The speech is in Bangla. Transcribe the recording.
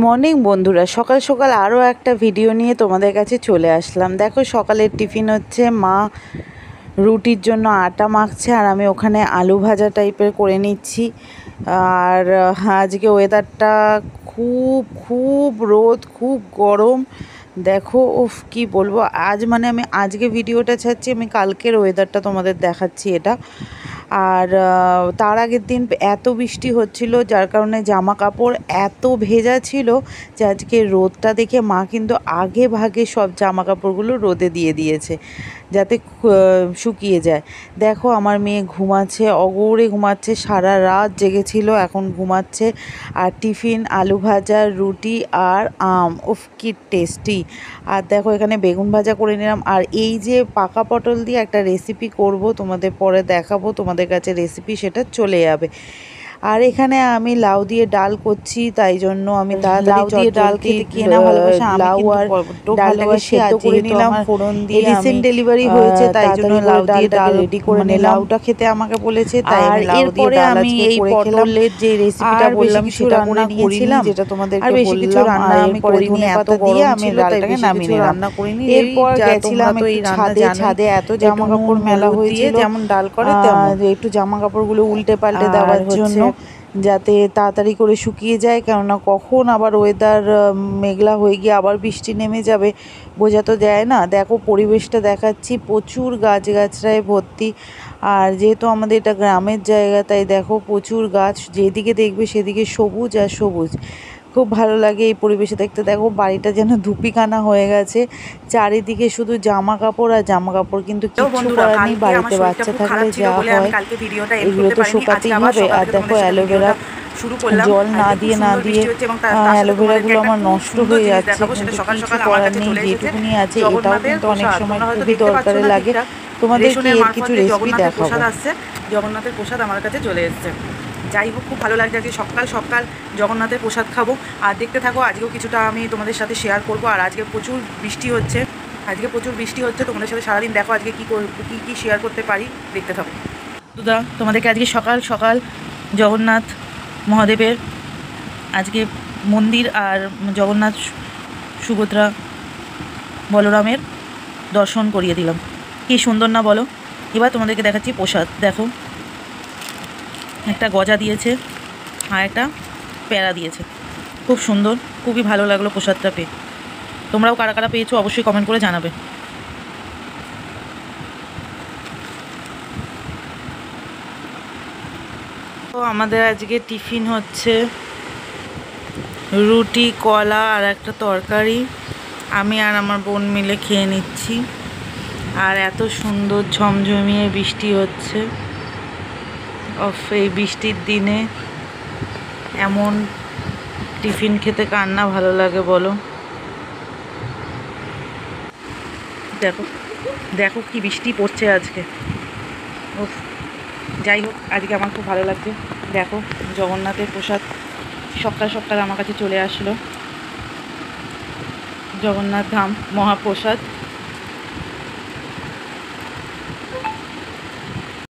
মর্নিং বন্ধুরা, সকাল সকাল আরও একটা ভিডিও নিয়ে তোমাদের কাছে চলে আসলাম। দেখো, সকালের টিফিন হচ্ছে, মা রুটির জন্য আটা মাখছে আর আমি ওখানে আলু ভাজা টাইপের করে নিচ্ছি। আর আজকে ওয়েদারটা খুব খুব রোদ, খুব গরম। দেখো, উফ কি বলবো, আমি আজকে ভিডিওটা ছাড়ছি, আমি কালকের ওয়েদারটা তোমাদের দেখাচ্ছি এটা। আর তার আগের দিন এত বৃষ্টি হচ্ছিল, যার কারণে জামা কাপড় এত ভেজা ছিল যে আজকে রোদটা দেখে মা কিন্তু আগে ভাগে সব জামা কাপড়গুলো রোদে দিয়ে দিয়েছে যাতে শুকিয়ে যায়। দেখো, আমার মেয়ে ঘুমাচ্ছে, অগৌরে ঘুমাচ্ছে, সারা রাত জেগেছিল, এখন ঘুমাচ্ছে। আর টিফিন আলু ভাজা, রুটি আর আম, উফ কি টেস্টি। আর দেখো, এখানে বেগুন ভাজা করে নিলাম। আর এই যে পাকা পটল দিয়ে একটা রেসিপি করব, তোমাদের পরে দেখাবো, তোমাদের কাছে রেসিপি সেটা চলে যাবে। আর এখানে আমি লাউ দিয়ে ডাল করছি, তাই জন্য আমি লাউ দিয়ে ডাল খেতে কে না ভালোবাসে। লাউ আর ডালটাকে সেদ্ধ করে নিলাম ফোড়ন দিয়ে। রিসেন্ট ডেলিভারি হয়েছে, তাই জন্য লাউ দিয়ে ডাল রেডি করে নিলাম। লাউটা খেতে আমাকে বলেছে, তাই আমি লাউ দিয়ে ডাল আজকে করে খেলাম। এই পটলের যে রেসিপিটা বললাম সেটা করে নিয়েছিলাম, যেটা তোমাদেরকে বেশি কিছু রান্না আমি করিনি, এত দিয়ে আমি ডালটাকে নামিয়ে রান্না করিনি। এরপর গেছিলাম ছাদে, এত জামা কাপড় মেলা হয়েছিল, যেমন ডাল করে একটু জামা কাপড়গুলো উল্টে পাল্টে দেওয়ার জন্য, যাতে তাড়াতাড়ি করে শুকিয়ে যায়। কেননা কখন আবার ওয়েদার মেঘলা হয়ে গিয়ে আবার বৃষ্টি নেমে যাবে বোঝা তো যায় না। দেখো, পরিবেশটা দেখাচ্ছি, প্রচুর গাছগাছড়ায় ভর্তি। আর যেহেতু আমাদের এটা গ্রামের জায়গা, তাই দেখো প্রচুর গাছ, যেদিকে দেখবে সেদিকে সবুজ আর সবুজ। খুব ভালো লাগে এই পরিবেশে দেখতে। দেখো, বাড়িটা যেন ধুপিখানা হয়ে গেছে, চারিদিকে শুধু জামা কাপড় আর জামা কাপড়, কিন্তু কিছু করার নেই, বাড়িতে বাচ্চা থাকলে যা হয় এগুলো তো শোকাতেই হবে। আর দেখো, অ্যালোভেরা জল না দিয়ে অ্যালোভেরাগুলো আমার নষ্ট হয়ে যাচ্ছে, কিন্তু কিছু করার নেই, যেটুকুনি আছে এটাও কিন্তু অনেক সময় খুবই দরকারে লাগে। তোমাদেরকে এর কিছু রেসিপি দেখাবো। জগন্নাথের প্রসাদ আমার কাছে চলে এসেছে। যাই হোক, খুব ভালো লাগছে আজকে সকাল সকাল জগন্নাথের প্রসাদ খাবো। আর দেখতে থাকো, আজকেও কিছুটা আমি তোমাদের সাথে শেয়ার করবো। আর আজকে প্রচুর বৃষ্টি হচ্ছে, তোমাদের সাথে সারাদিন দেখো আজকে কী শেয়ার করতে পারি, দেখতে থাকো। তোমাদেরকে আজকে সকাল সকাল জগন্নাথ মহাদেবের আজকে মন্দির আর জগন্নাথ, সুভদ্রা, বলরামের দর্শন করিয়ে দিলাম। কি সুন্দর না বলো? এবার তোমাদেরকে দেখাচ্ছি প্রসাদ। দেখো, একটা গজা দিয়েছে আর একটা প্যারা দিয়েছে, খুব সুন্দর, খুবই ভালো লাগলো প্রসাদটা পেয়ে। তোমরাও কারা কারা পেয়েছো অবশ্যই কমেন্ট করে জানাবে। তো আমাদের আজকে টিফিন হচ্ছে রুটি, কলা আর একটা তরকারি। আমি আর আমার বোন মিলে খেয়ে নিচ্ছি। আর এত সুন্দর ঝমঝমিয়ে বৃষ্টি হচ্ছে। এই বৃষ্টির দিনে এমন টিফিন খেতে কার না ভালো লাগে বলো? দেখো দেখো কি বৃষ্টি পড়ছে আজকে। যাই হোক, আজকে আমার খুব ভালো লাগছে। দেখো, জগন্নাথের প্রসাদ সকাল সকাল আমার কাছে চলে আসলো, জগন্নাথ ধাম মহাপ্রসাদ।